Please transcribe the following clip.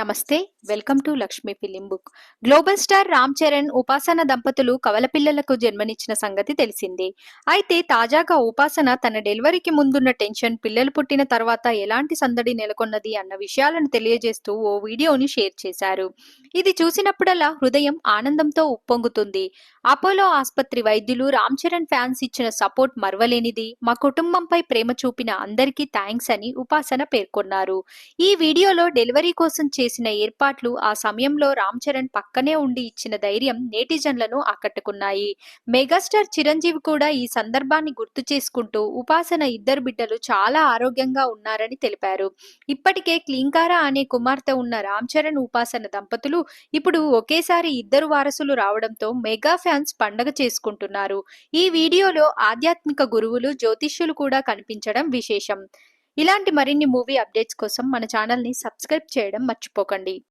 నమస్తే. Welcome to Lakshmi film book. Global star Ram Charan, ఉపాసన దంపతులు కవల పిల్లలకు జన్మనిచ్చిన సంగతి తెలిసిందే. అయితే తాజాగా ఉపాసన తన డెలివరీకి ముందున్న టెన్షన్, పిల్లలు పుట్టిన తర్వాత ఎలాంటి సందడి నెలకొన్నది అన్న విషయాలను తెలియజేస్తూ ఓ వీడియోని షేర్ చేశారు. ఇది చూసినప్పుడల్లా హృదయం ఆనందంతో ఉప్పొంగుతుంది. అపోలో ఆస్పత్రి వైద్యులు, రామ్ చరణ్ ఫ్యాన్స్ ఇచ్చిన సపోర్ట్ మర్వలేనిది. మా కుటుంబంపై ప్రేమ చూపిన అందరికీ థ్యాంక్స్ అని ఉపాసన పేర్కొన్నారు. ఈ వీడియోలో డెలివరీ కోసం చేసిన ఏర్పాట్లు, ఆ సమయంలో రామ్ చరణ్ పక్కనే ఉండి ఇచ్చిన ధైర్యం నెటిజన్లను ఆకట్టుకున్నాయి. మెగాస్టార్ చిరంజీవి కూడా ఈ సందర్భాన్ని గుర్తు చేసుకుంటూ ఉపాసన ఇద్దరు బిడ్డలు చాలా ఆరోగ్యంగా ఉన్నారని తెలిపారు. ఇప్పటికే క్లీంకారా అనే కుమార్తె ఉన్న రామ్ చరణ్, ఉపాసన దంపతులు ఇప్పుడు ఒకేసారి ఇద్దరు వారసులు రావడంతో మెగా ఫ్యాన్స్ పండగ చేసుకుంటున్నారు. ఈ వీడియోలో ఆధ్యాత్మిక గురువులు, జ్యోతిష్యులు కూడా కనిపించడం విశేషం. ఇలాంటి మరిన్ని మూవీ అప్డేట్స్ కోసం మన ఛానల్ని సబ్స్క్రైబ్ చేయడం మర్చిపోకండి.